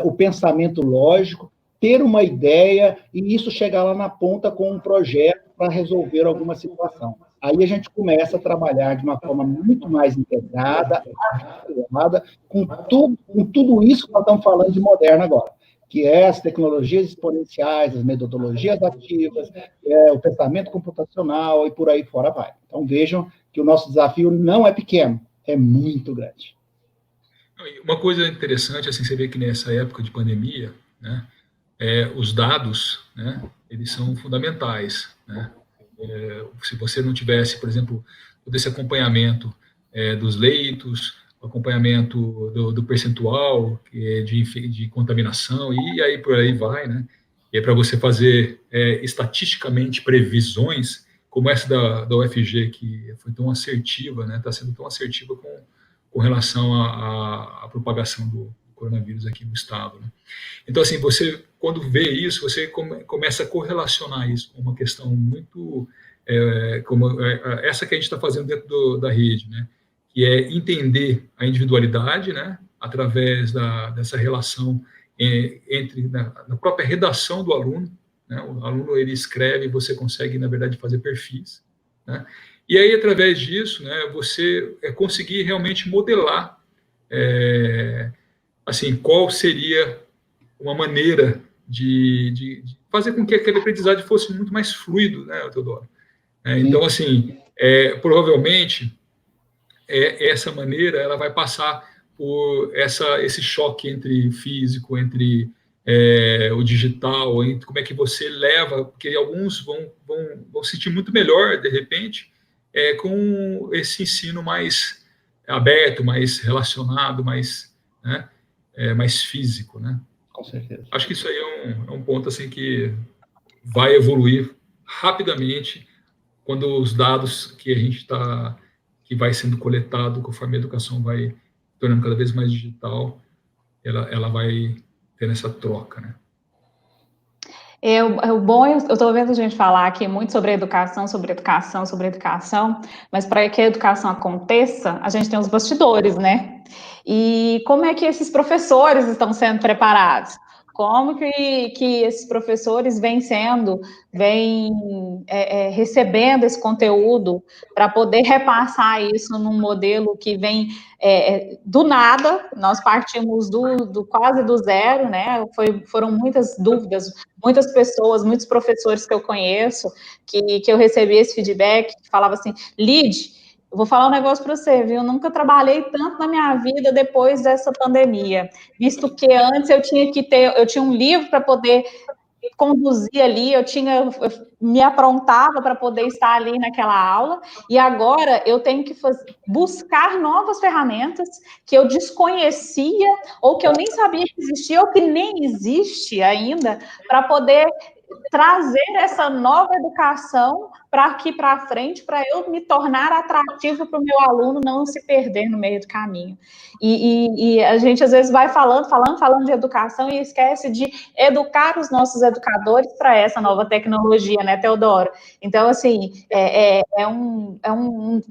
o pensamento lógico, ter uma ideia e isso chegar lá na ponta com um projeto para resolver alguma situação. Aí a gente começa a trabalhar de uma forma muito mais integrada, articulada, com tudo isso que nós estamos falando de moderno agora, que é as tecnologias exponenciais, as metodologias ativas, o pensamento computacional e por aí fora vai. Então, vejam que o nosso desafio não é pequeno, é muito grande. Uma coisa interessante, assim, você vê que nessa época de pandemia, né, os dados, né, eles são fundamentais, né? Se você não tivesse, por exemplo, todo esse acompanhamento dos leitos, acompanhamento do percentual de contaminação, e aí por aí vai, né? E é para você fazer estatisticamente previsões, como essa da UFG, que foi tão assertiva, né? Está sendo tão assertiva com relação à propagação do coronavírus aqui no estado, né? Então, assim, você, quando vê isso, você começa a correlacionar isso com uma questão muito, como essa que a gente está fazendo dentro da rede, né? Que é entender a individualidade, né, através dessa relação na própria redação do aluno, né? O aluno, ele escreve, você consegue, na verdade, fazer perfis, né? E aí, através disso, né, você conseguir realmente modelar, assim, qual seria uma maneira de fazer com que aquele aprendizagem fosse muito mais fluido, né, Teodoro? Então, assim, provavelmente, essa maneira, ela vai passar por esse choque entre físico, entre o digital, entre como é que você leva, porque alguns vão sentir muito melhor, de repente, com esse ensino mais aberto, mais relacionado, mais, né, mais físico, né? Com certeza. Acho que isso aí é um ponto assim que vai evoluir rapidamente quando os dados que a gente que vai sendo coletado conforme a educação vai tornando cada vez mais digital, ela vai tendo essa troca, né? O bom, eu estou vendo a gente falar aqui muito sobre educação, mas para que a educação aconteça, a gente tem os bastidores, né? E como é que esses professores estão sendo preparados? Como que esses professores vêm recebendo esse conteúdo para poder repassar isso num modelo que vem do nada? Nós partimos quase do zero, né? Foram muitas dúvidas, muitas pessoas, muitos professores que eu conheço, que eu recebi esse feedback, que falava assim, Lid, eu vou falar um negócio para você, viu? Eu nunca trabalhei tanto na minha vida depois dessa pandemia, visto que antes eu tinha um livro para poder conduzia ali, eu me aprontava para poder estar ali naquela aula, e agora eu tenho que buscar novas ferramentas que eu desconhecia, ou que eu nem sabia que existia, ou que nem existe ainda, para poder trazer essa nova educação para aqui para frente, para eu me tornar atrativo para o meu aluno não se perder no meio do caminho. E a gente, às vezes, vai falando de educação e esquece de educar os nossos educadores para essa nova tecnologia, né, Teodoro? Então, assim,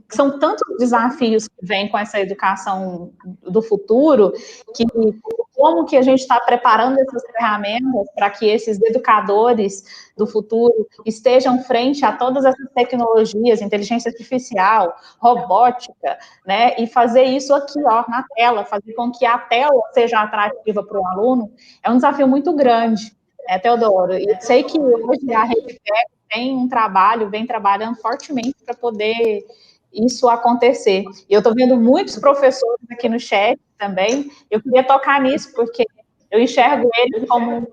são tantos desafios que vêm com essa educação do futuro, que como que a gente está preparando essas ferramentas para que esses educadores do futuro estejam frente a todas essas tecnologias, inteligência artificial, robótica, né, e fazer isso aqui, ó, na tela, fazer com que a tela seja atrativa para o aluno, é um desafio muito grande, né, Teodoro? E sei que hoje a Rede tem vem trabalhando fortemente para poder isso acontecer. E eu estou vendo muitos professores aqui no chat também, eu queria tocar nisso, porque eu enxergo ele como um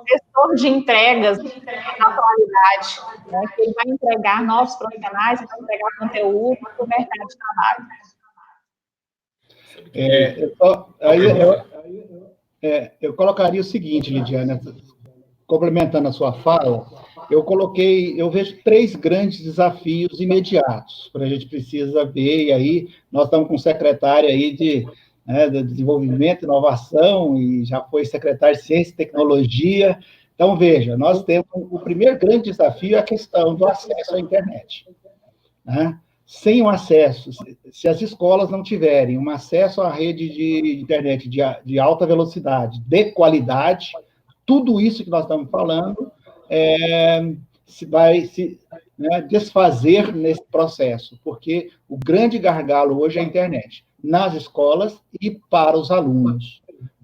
gestor de entregas na atualidade, né? Que ele vai entregar novos profissionais, vai entregar conteúdo para o mercado de trabalho. Eu colocaria o seguinte, Lidiane, complementando a sua fala, eu vejo 3 grandes desafios imediatos para a gente precisa ver, e aí nós estamos com um secretário aí de desenvolvimento, inovação, e já foi secretário de Ciência e Tecnologia. Então, veja, nós temos o primeiro grande desafio é a questão do acesso à internet. Né? Sem o acesso, se as escolas não tiverem um acesso à rede de internet de alta velocidade, de qualidade, tudo isso que nós estamos falando vai se desfazer nesse processo, porque o grande gargalo hoje é a internet, nas escolas e para os alunos.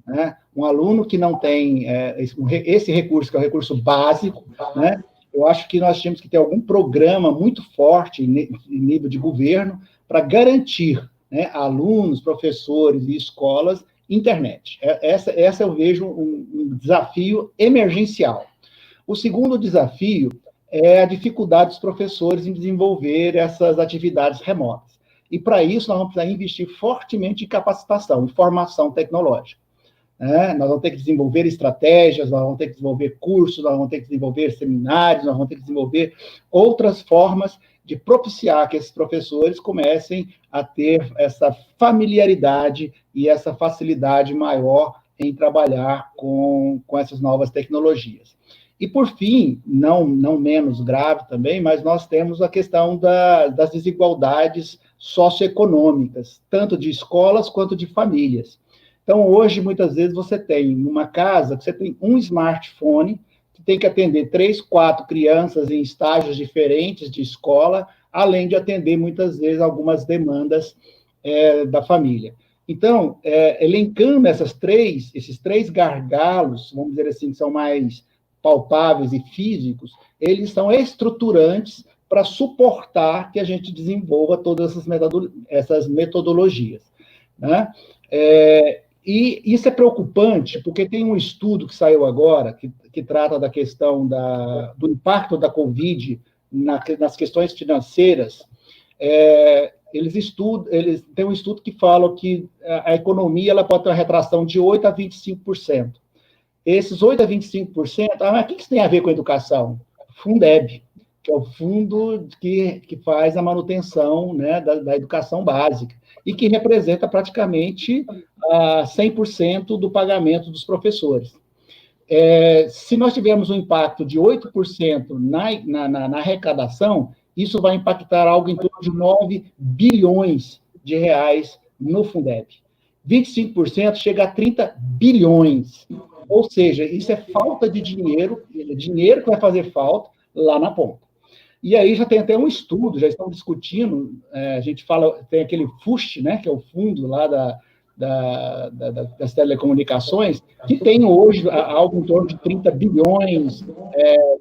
Né? Um aluno que não tem esse recurso, que é o recurso básico, né? Eu acho que nós temos que ter algum programa muito forte em nível de governo para garantir, né, alunos, professores e escolas internet. Essa eu vejo um desafio emergencial. O segundo desafio é a dificuldade dos professores em desenvolver essas atividades remotas. E, para isso, nós vamos precisar investir fortemente em capacitação, em formação tecnológica. Nós vamos ter que desenvolver estratégias, nós vamos ter que desenvolver cursos, nós vamos ter que desenvolver seminários, nós vamos ter que desenvolver outras formas de propiciar que esses professores comecem a ter essa familiaridade e essa facilidade maior em trabalhar com essas novas tecnologias. E, por fim, não menos grave também, mas nós temos a questão das desigualdades socioeconômicas, tanto de escolas quanto de famílias. Então, hoje, muitas vezes, você tem uma casa, você tem um smartphone, que tem que atender 3, 4 crianças em estágios diferentes de escola, além de atender, muitas vezes, algumas demandas da família. Então, elencando esses três gargalos, vamos dizer assim, que são mais palpáveis e físicos, eles são estruturantes para suportar que a gente desenvolva todas essas metodologias. Né? E isso é preocupante, porque tem um estudo que saiu agora, que trata da questão do impacto da Covid nas questões financeiras. Eles têm um estudo que fala que a economia ela pode ter uma retração de 8% a 25%. Esses 8% a 25%, mas o que isso tem a ver com a educação? Fundeb, que é o fundo que faz a manutenção, né, da educação básica, e que representa praticamente 100% do pagamento dos professores. Se nós tivermos um impacto de 8% na arrecadação, isso vai impactar algo em torno de 9 bilhões de reais no Fundeb. 25% chega a 30 bilhões. Ou seja, isso é falta de dinheiro que vai fazer falta lá na ponta. E aí já tem até um estudo, já estão discutindo, a gente fala, tem aquele FUST, né, que é o fundo lá das telecomunicações, que tem hoje algo em torno de 30 bilhões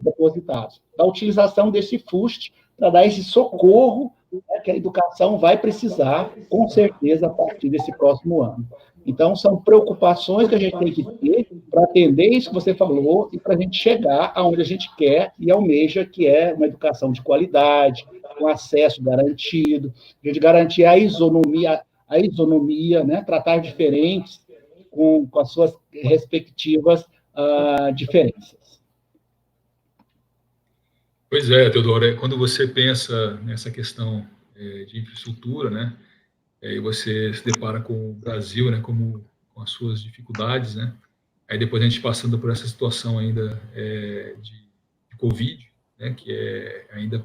depositados. Da utilização desse FUST para dar esse socorro, né, que a educação vai precisar, com certeza, a partir desse próximo ano. Então, são preocupações que a gente tem que ter para atender isso que você falou e para a gente chegar aonde a gente quer e almeja, que é uma educação de qualidade, com acesso garantido, a gente garantir a isonomia, né? Tratar diferentes com as suas respectivas diferenças. Pois é, Teodoro, quando você pensa nessa questão de infraestrutura, né, e você se depara com o Brasil, né, com as suas dificuldades, né, aí depois a gente passando por essa situação ainda de Covid, né, que ainda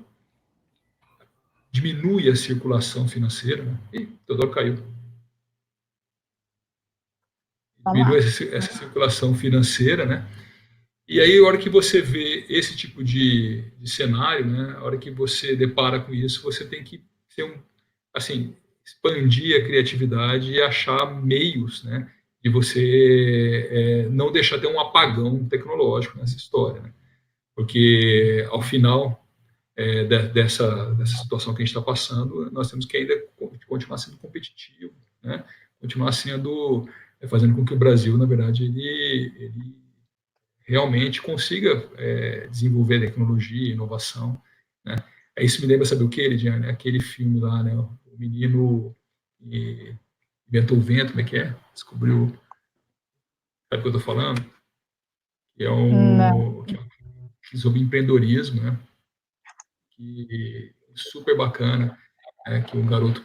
diminui a circulação financeira, né, e Teodoro caiu. Diminui essa circulação financeira, né, e aí, a hora que você vê esse tipo de cenário, né, a hora que você depara com isso, você tem que ser assim, expandir a criatividade e achar meios, né, de você não deixar ter um apagão tecnológico nessa história, né? Porque ao final dessa situação que a gente está passando, nós temos que ainda continuar sendo competitivo, né? Continuar sendo fazendo com que o Brasil, na verdade, ele realmente consiga desenvolver tecnologia, inovação, né? Isso me lembra, sabe o que, Lidiane? Aquele filme lá, né? O menino inventou o vento, como é que é? Descobriu, sabe o que eu estou falando? Que é sobre empreendedorismo, né? Que super bacana, que um garoto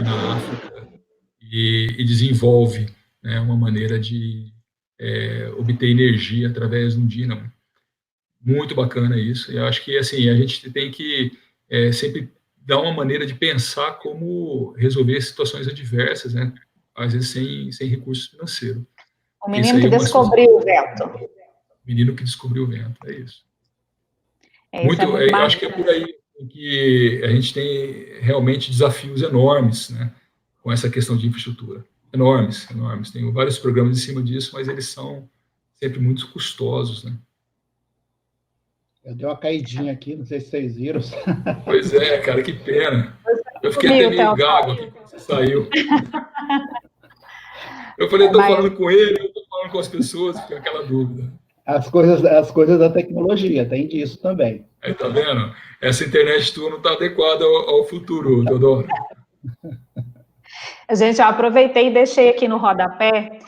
na África e desenvolve, né, uma maneira de obter energia através de um dínamo. Muito bacana isso. Eu acho que assim a gente tem que sempre dar uma maneira de pensar como resolver situações adversas, né? Às vezes sem recurso financeiro. O menino que descobriu o vento. O menino que descobriu o vento, é isso. Eu acho que é por aí que a gente tem realmente desafios enormes, né? Com essa questão de infraestrutura. Enormes. Tem vários programas em cima disso, mas eles são sempre muito custosos, né? Eu dei uma caidinha aqui, não sei se vocês viram. Pois é, cara, que pena. Eu fiquei até meio gago aqui quando você saiu. Eu falei, estou falando com ele, eu estou falando com as pessoas, fica aquela dúvida. As coisas da tecnologia, tem disso também. Aí, tá vendo? Essa internet tua não está adequada ao futuro, Teodoro. Gente, eu aproveitei e deixei aqui no rodapé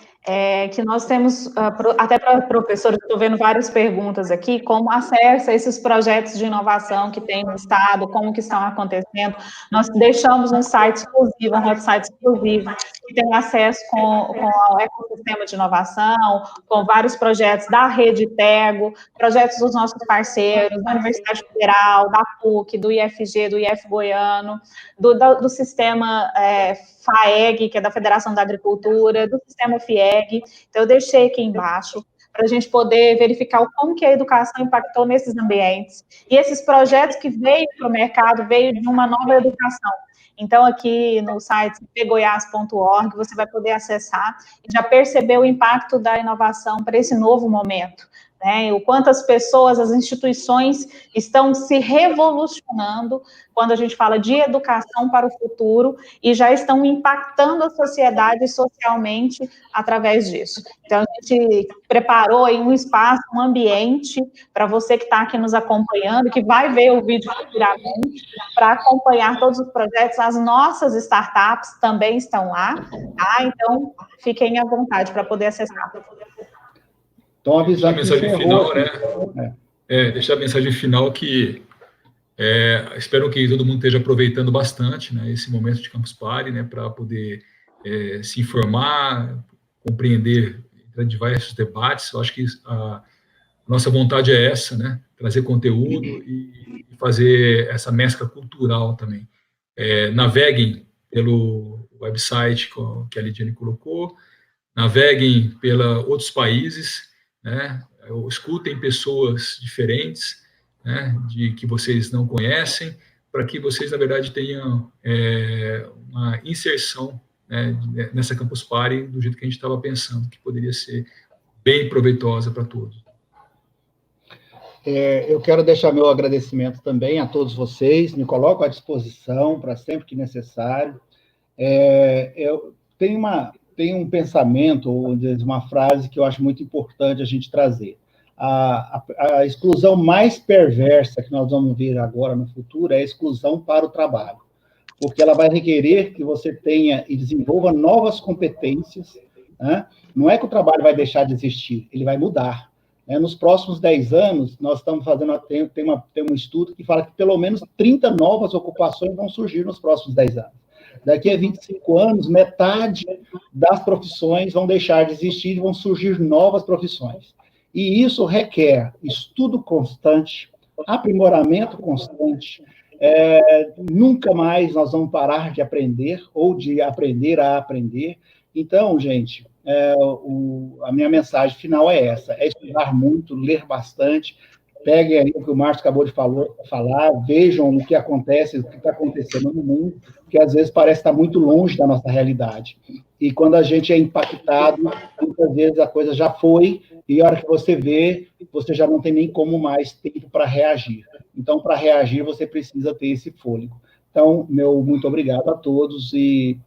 que nós temos, até para professores, estou vendo várias perguntas aqui, como acesso a esses projetos de inovação que tem no Estado, como que estão acontecendo. Nós deixamos um site exclusivo, um website exclusivo, que tem acesso com o ecossistema de inovação, com vários projetos da Rede Tego, projetos dos nossos parceiros, da Universidade Federal, da PUC, do IFG, do IF Goiano, do sistema FAEG, que é da Federação da Agricultura, do sistema FIEG. Então, eu deixei aqui embaixo para a gente poder verificar como que a educação impactou nesses ambientes. E esses projetos que veio para o mercado, veio de uma nova educação. Então, aqui no site cpgoias.org, você vai poder acessar e já perceber o impacto da inovação para esse novo momento, né? O quanto as pessoas, as instituições estão se revolucionando quando a gente fala de educação para o futuro e já estão impactando a sociedade socialmente através disso. Então, a gente preparou aí um espaço, um ambiente para você que está aqui nos acompanhando, que vai ver o vídeo futuramente, para acompanhar todos os projetos. As nossas startups também estão lá, tá? Então, fiquem à vontade para poder acessar. Então, avisar que mensagem final, né? Deixar a mensagem final que espero que todo mundo esteja aproveitando bastante, né, esse momento de Campus Party, né, para poder se informar, compreender diversos debates. Eu acho que a nossa vontade é essa, né, trazer conteúdo e fazer essa mescla cultural também. Naveguem pelo website que a Lidiane colocou, naveguem pelos outros países, né? Escutem pessoas diferentes, né, que vocês não conhecem, para que vocês, na verdade, tenham uma inserção, né, nessa Campus Party do jeito que a gente estava pensando, que poderia ser bem proveitosa para todos. Eu quero deixar meu agradecimento também a todos vocês, me coloco à disposição para sempre que necessário. Eu tenho tem um pensamento, ou uma frase que eu acho muito importante a gente trazer. A exclusão mais perversa que nós vamos ver agora no futuro é a exclusão para o trabalho, porque ela vai requerer que você tenha e desenvolva novas competências, né? Não é que o trabalho vai deixar de existir, ele vai mudar. Nos próximos 10 anos, nós estamos fazendo, tem um estudo que fala que pelo menos 30 novas ocupações vão surgir nos próximos 10 anos. Daqui a 25 anos, metade das profissões vão deixar de existir e vão surgir novas profissões. E isso requer estudo constante, aprimoramento constante. Nunca mais nós vamos parar de aprender ou de aprender a aprender. Então, gente, a minha mensagem final é essa: é estudar muito, ler bastante. Peguem aí o que o Márcio acabou de falar, vejam o que acontece, o que está acontecendo no mundo, que às vezes parece estar muito longe da nossa realidade. E quando a gente é impactado, muitas vezes a coisa já foi, e a hora que você vê, você já não tem nem como mais tempo para reagir. Então, para reagir, você precisa ter esse fôlego. Então, meu muito obrigado a todos, e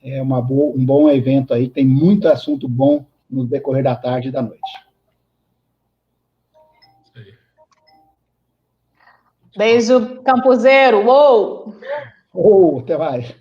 é um bom evento aí, tem muito assunto bom no decorrer da tarde e da noite. Beijo, Campuseiro. Uou! Até mais.